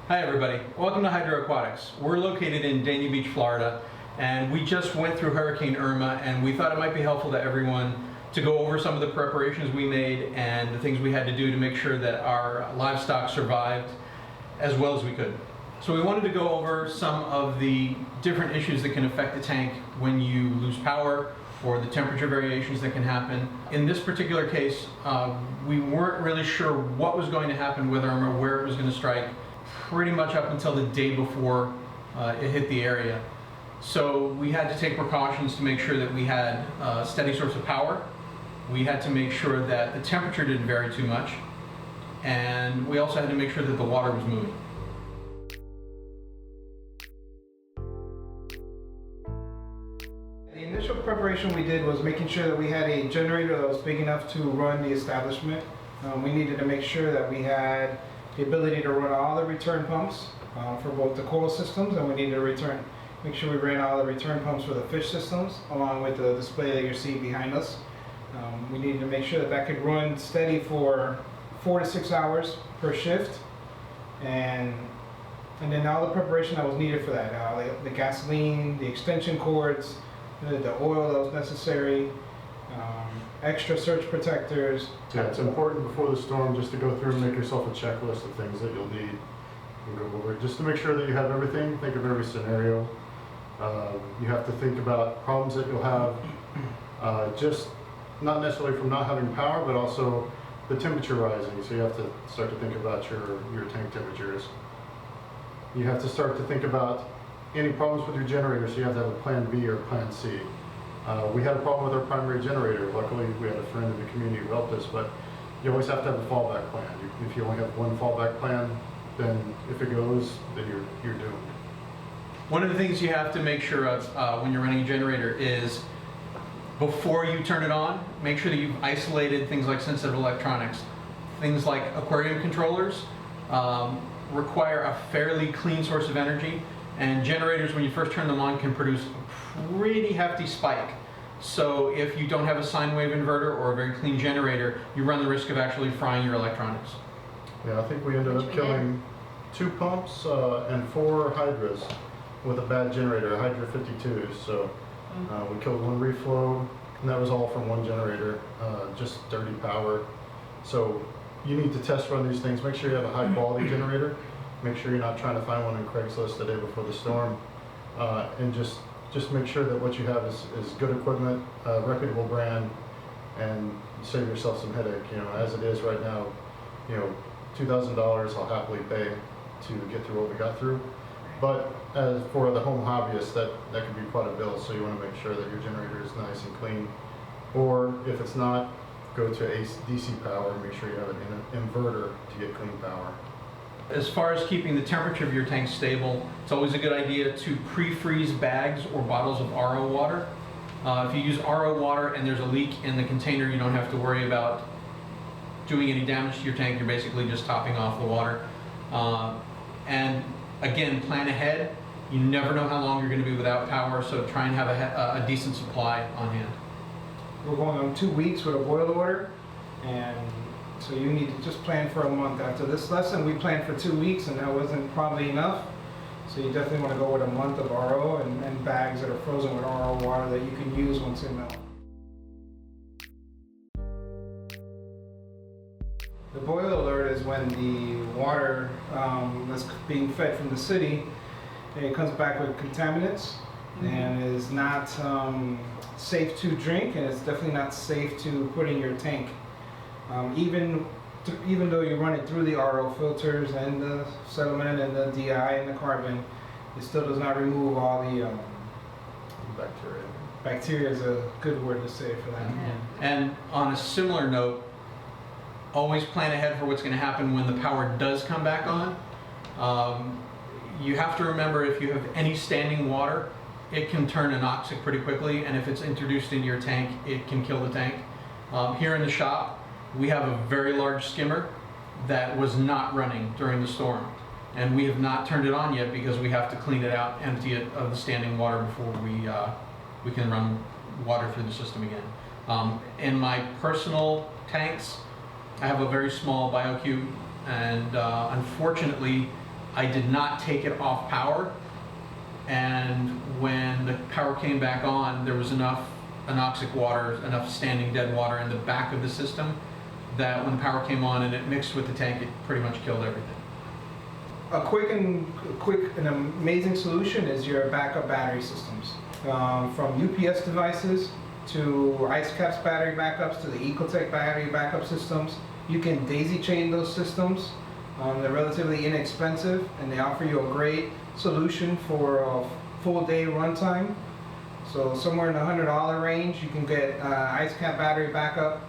Hi everybody, welcome to Hydro Aquatics. We're located in Dania Beach, Florida, and we just went through Hurricane Irma, and we thought it might be helpful to everyone to go over some of the preparations we made and the things we had to do to make sure that our livestock survived as well as we could. So we wanted to go over some of the different issues that can affect the tank when you lose power or the temperature variations that can happen. In this particular case, we weren't really sure what was going to happen with Irma, where it was going to strike, pretty much up until the day before it hit the area. So we had to take precautions to make sure that we had a steady source of power. We had to make sure that the temperature didn't vary too much. And we also had to make sure that the water was moving. The initial preparation we did was making sure that we had a generator that was big enough to run the establishment. We needed to make sure that we had the ability to run all the return pumps for both the coil systems, and we needed to make sure we ran all the return pumps for the fish systems, along with the display that you're seeing behind us. We needed to make sure that that could run steady for 4 to 6 hours per shift, and then all the preparation that was needed for that, the gasoline, the extension cords, the oil that was necessary, extra surge protectors. Yeah, it's important before the storm just to go through and make yourself a checklist of things that you'll need and go over just to make sure that you have everything. Think of every scenario. You have to think about problems that you'll have, just not necessarily from not having power, but also the temperature rising. So you have to start to think about your tank temperatures. You have to start to think about any problems with your generator, so you have to have a plan B or plan C. We had a problem with our primary generator. Luckily, we had a friend in the community who helped us, but you always have to have a fallback plan. If you only have one fallback plan, then if it goes, then you're doomed. One of the things you have to make sure of when you're running a generator is before you turn it on, make sure that you've isolated things like sensitive electronics. Things like aquarium controllers require a fairly clean source of energy, and generators, when you first turn them on, can produce a pretty hefty spike. So if you don't have a sine wave inverter or a very clean generator, you run the risk of actually frying your electronics. Yeah, I think we ended up killing 2 pumps and 4 hydras with a bad generator, a Hydra 52. So we killed 1 reflow, and that was all from 1 generator, just dirty power. So you need to test run these things. Make sure you have a high quality generator. Make sure you're not trying to find one on Craigslist the day before the storm, and just make sure that what you have is good equipment, reputable brand, and save yourself some headache. You know, as it is right now, you know, $2,000 I'll happily pay to get through what we got through. But as for the home hobbyist, that could be quite a bill. So you want to make sure that your generator is nice and clean, or if it's not, go to DC power and make sure you have an inverter to get clean power. As far as keeping the temperature of your tank stable, it's always a good idea to pre-freeze bags or bottles of RO water. If you use RO water and there's a leak in the container, you don't have to worry about doing any damage to your tank. You're basically just topping off the water. And again, plan ahead. You never know how long you're going to be without power, so try and have a decent supply on hand. We're going on 2 weeks with a boil order, and so you need to just plan for a month. After this lesson, we planned for 2 weeks, and that wasn't probably enough. So you definitely want to go with a month of RO and bags that are frozen with RO water that you can use once they melt. The boil alert is when the water that's being fed from the city, it comes back with contaminants and is not safe to drink, and it's definitely not safe to put in your tank. Even though you run it through the RO filters and the sediment and the DI and the carbon, it still does not remove all the Bacteria. bacteria is a good word to say for that. And on a similar note, always plan ahead for what's going to happen when the power does come back on. You have to remember, if you have any standing water, it can turn anoxic pretty quickly, and if it's introduced into your tank, it can kill the tank. Here in the shop, we have a very large skimmer that was not running during the storm, and we have not turned it on yet because we have to clean it out, empty it of the standing water before we can run water through the system again. In my personal tanks, I have a very small BioCube, and unfortunately I did not take it off power, and when the power came back on, there was enough anoxic water, enough standing dead water in the back of the system that when the power came on and it mixed with the tank, it pretty much killed everything. A quick and amazing solution is your backup battery systems. From UPS devices to Ice Caps battery backups to the Ecotech battery backup systems. You can daisy chain those systems. They're relatively inexpensive and they offer you a great solution for a full day runtime. So somewhere in the $100 range, you can get Ice Cap battery backup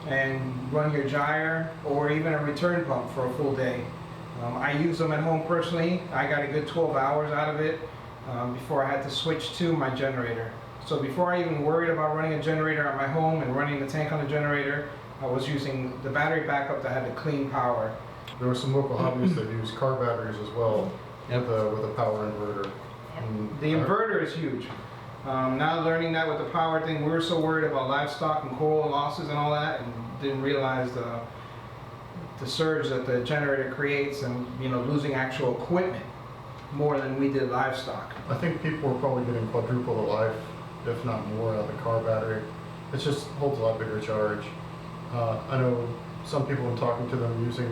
and run your gyre or even a return pump for a full day. I use them at home personally. I got a good 12 hours out of it before I had to switch to my generator. So before I even worried about running a generator at my home and running the tank on the generator, I was using the battery backup that had the clean power. There were some local hobbyists that use car batteries as well with a power inverter. And The inverter is huge. Now learning that with the power thing, we were so worried about livestock and coral losses and all that, and didn't realize the surge that the generator creates, and losing actual equipment more than we did livestock. I think people are probably getting quadruple the life, if not more, out of the car battery. It just holds a lot bigger charge. I know some people, in talking to them, using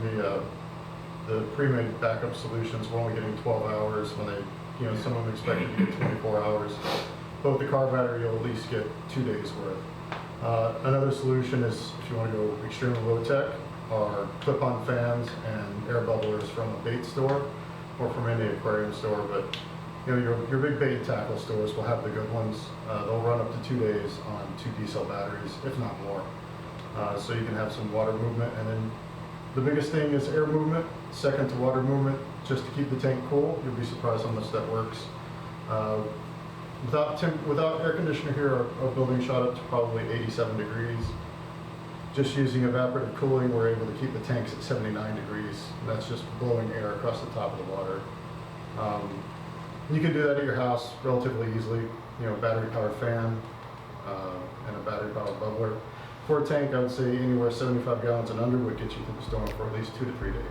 the pre-made backup solutions, were only getting 12 hours when they, some of them expected to get 24 hours. But with the car battery, you'll at least get 2 days worth. Another solution is, if you want to go extremely low tech, are clip-on fans and air bubblers from a bait store or from any aquarium store. But your big bait and tackle stores will have the good ones. They'll run up to 2 days on 2 D-cell batteries, if not more. So you can have some water movement. And then the biggest thing is air movement, second to water movement, just to keep the tank cool. You'll be surprised how much that works. Without air conditioner here, our building shot up to probably 87 degrees. Just using evaporative cooling, we're able to keep the tanks at 79 degrees. And that's just blowing air across the top of the water. You can do that at your house relatively easily. Battery powered fan and a battery powered bubbler. For a tank, I would say anywhere 75 gallons and under would get you through the storm for at least 2 to 3 days.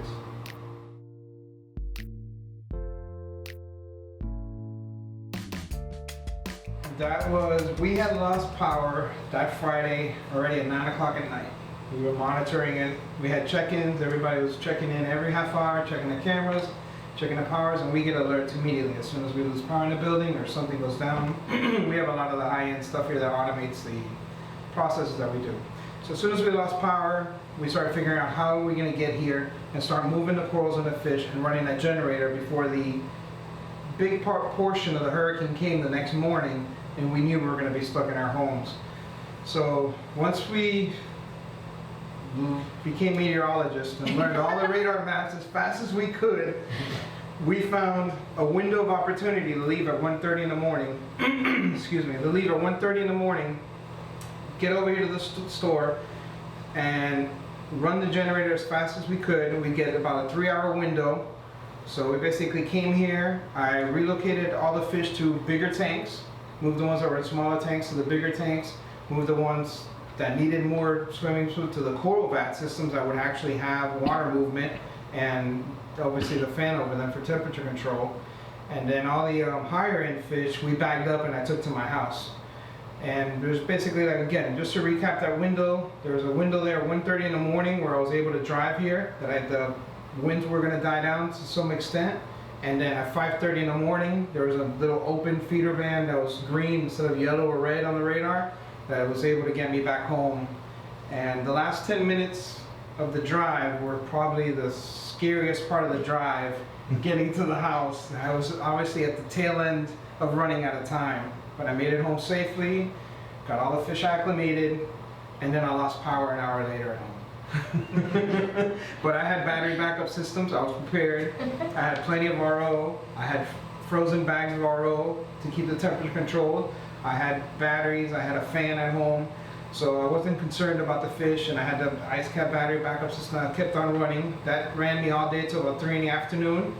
We had lost power that Friday already at 9 o'clock at night. We were monitoring it. We had check-ins. Everybody was checking in every half hour, checking the cameras, checking the powers, and we get alerts immediately as soon as we lose power in the building or something goes down. We have a lot of the high-end stuff here that automates the processes that we do. So as soon as we lost power, we started figuring out how are we going to get here and start moving the corals and the fish and running that generator before the big portion of the hurricane came the next morning and we knew we were going to be stuck in our homes. So once we became meteorologists and learned all the radar maps as fast as we could, we found a window of opportunity to leave at 1:30 in the morning. Excuse me, to leave at 1:30 in the morning, get over here to the store and run the generator as fast as we could, and we get about a 3-hour window. So we basically came here, I relocated all the fish to bigger tanks, moved the ones that were in smaller tanks to the bigger tanks, moved the ones that needed more swimming to the coral vat systems that would actually have water movement and obviously the fan over them for temperature control. And then all the higher end fish we bagged up and I took to my house. And there's basically, like, again, just to recap that window, there was a window there at 1:30 in the morning where I was able to drive here, that the winds were going to die down to some extent. And then at 5:30 in the morning, there was a little open feeder van that was green instead of yellow or red on the radar that was able to get me back home. And the last 10 minutes of the drive were probably the scariest part of the drive, getting to the house. I was obviously at the tail end of running out of time, but I made it home safely, got all the fish acclimated, and then I lost power an hour later at home. But I had battery backup systems, I was prepared. I had plenty of RO, I had frozen bags of RO to keep the temperature controlled. I had batteries, I had a fan at home, so I wasn't concerned about the fish, and I had the Ice Cap battery backup system that kept on running. That ran me all day till about 3 in the afternoon.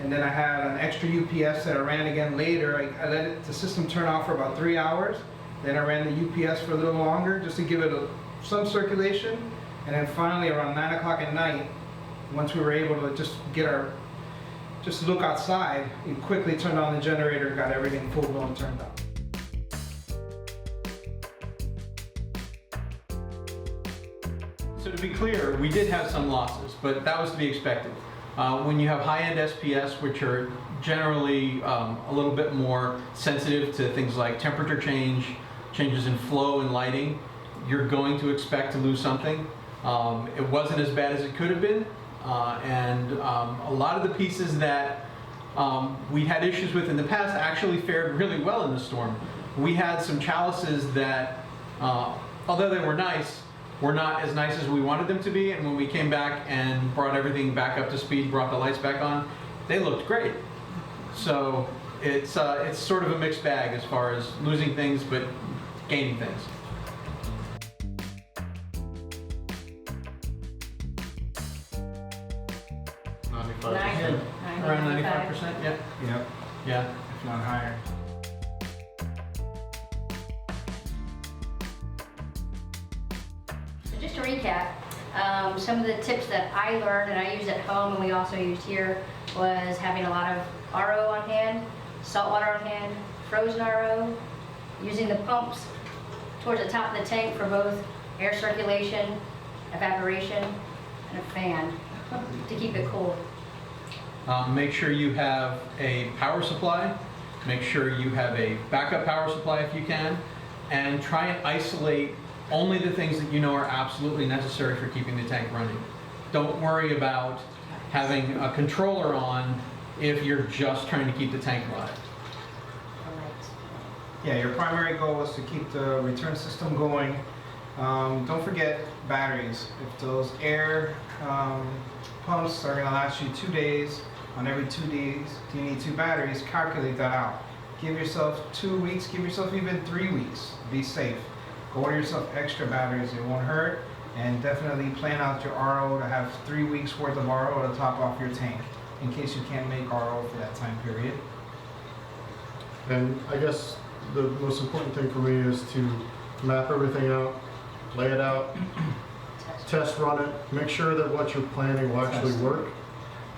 And then I had an extra UPS that I ran again later. I let the system turn off for about 3 hours. Then I ran the UPS for a little longer just to give it some circulation. And then finally around 9 o'clock at night, once we were able to just get our just look outside, you quickly turned on the generator, got everything full blown turned on. So to be clear, we did have some losses, but that was to be expected. When you have high-end SPS, which are generally a little bit more sensitive to things like temperature changes in flow and lighting, you're going to expect to lose something. It wasn't as bad as it could have been, and a lot of the pieces that we had issues with in the past actually fared really well in the storm. We had some chalices that, although they were nice, were not as nice as we wanted them to be, and when we came back and brought everything back up to speed, brought the lights back on, they looked great. So it's sort of a mixed bag as far as losing things but gaining things. Around 95%, yeah. Yep, Yeah. if not higher. So just to recap, some of the tips that I learned and I used at home and we also used here was having a lot of RO on hand, salt water on hand, frozen RO, using the pumps towards the top of the tank for both air circulation, evaporation, and a fan to keep it cool. Make sure you have a power supply. Make sure you have a backup power supply if you can, and try and isolate only the things that you know are absolutely necessary for keeping the tank running. Don't worry about having a controller on if you're just trying to keep the tank running. Yeah, your primary goal is to keep the return system going. Don't forget batteries. If those air pumps are going to last you 2 days, on every 2 days you need 2 batteries, calculate that out. Give yourself 2 weeks, give yourself even 3 weeks. Be safe. Go order yourself extra batteries, it won't hurt. And definitely plan out your RO to have 3 weeks worth of RO to top off your tank in case you can't make RO for that time period. And I guess the most important thing for me is to map everything out, lay it out, test run it, make sure that what you're planning will actually work.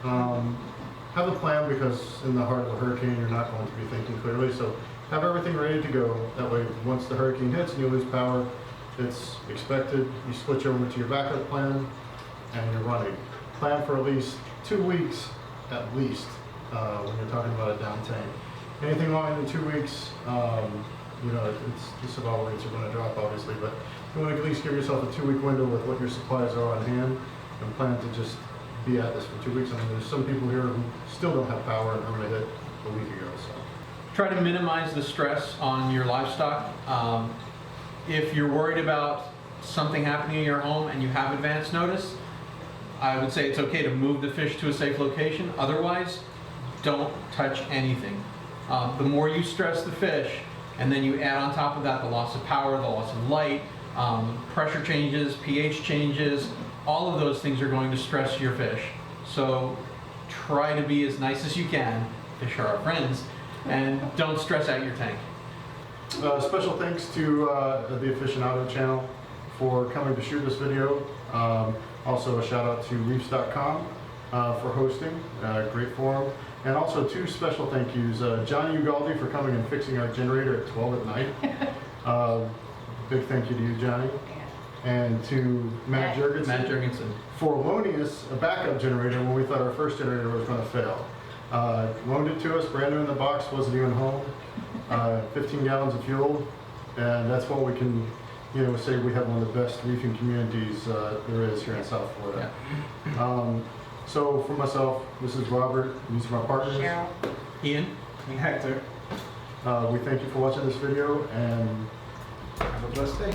Have a plan, because in the heart of a hurricane you're not going to be thinking clearly, so have everything ready to go. That way once the hurricane hits and you lose power, it's expected, you switch over to your backup plan and you're running. Plan for at least 2 weeks at least when you're talking about a down tank. Anything longer than 2 weeks, you know, the survival rates are going to drop obviously, but you want to at least give yourself a 2-week window with what your supplies are on hand and plan to just be at this for 2 weeks. I mean, there's some people here who still don't have power and Irma hit a week ago, so. Try to minimize the stress on your livestock. If you're worried about something happening in your home and you have advance notice, I would say it's okay to move the fish to a safe location. Otherwise, don't touch anything. The more you stress the fish, and then you add on top of that the loss of power, the loss of light, pressure changes, pH changes, all of those things are going to stress your fish. So try to be as nice as you can. Fish are our friends. And don't stress out your tank. Special thanks to the Efficient Auto channel for coming to shoot this video. Also a shout out to reefs.com for hosting, great forum. And also 2 special thank yous. Johnny Ugaldi for coming and fixing our generator at 12 at night. Big thank you to you, Johnny. And to Matt Jurgensen for loaning us a backup generator when we thought our first generator was going to fail. Loaned it to us, brand new in the box, wasn't even home. 15 gallons of fuel, and that's what we can, you know, say we have one of the best reefing communities there is here in South Florida. Yeah. So for myself, this is Robert, these are my partners. Cheryl. Ian. And Hector, We thank you for watching this video, and have a blessed day.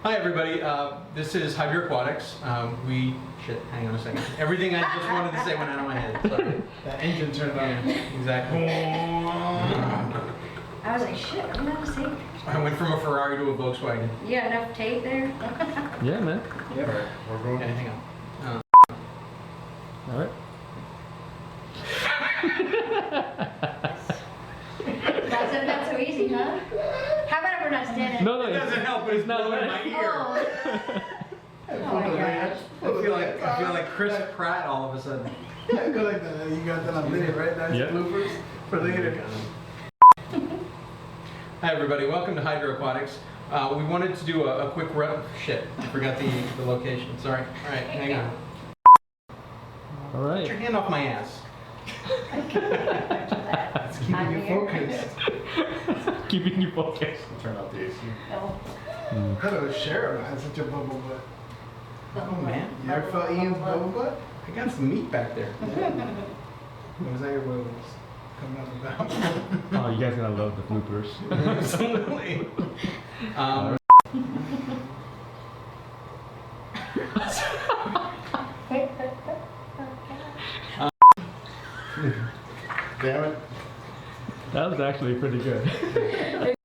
Hi everybody, this is Hydro Aquatics. Hang on a second. Everything I just wanted to say went out of my head. Sorry. That engine turned on. Yeah, exactly. I was like, shit, I don't know how to say. I went from a Ferrari to a Volkswagen. You got enough tape there? Yeah, man. All right, we're going. Okay, hang on. All right. That's so easy, huh? How about if we're not standing? No, It doesn't help, but it's not blowing bad. my ear. Oh. Oh my gosh. I feel like Chris Pratt all of a sudden. Yeah, go like that. You got that on video, right? That's Yeah. bloopers for later. Hi everybody, welcome to Hydro Aquatics. We wanted to do a quick shit, I forgot the location, sorry. All right, hang on. All Get your right. hand off my ass. It's keeping you focused. Keeping you focused. Turn out the AC. Oh. Hello, Cheryl had such a bubble butt. Oh man, You ever felt Ian's bubble butt? I got some meat back there. Or was that your wheels coming out the mouth? Oh, you guys gonna love the bloopers. Absolutely. Damn it. That was actually pretty good.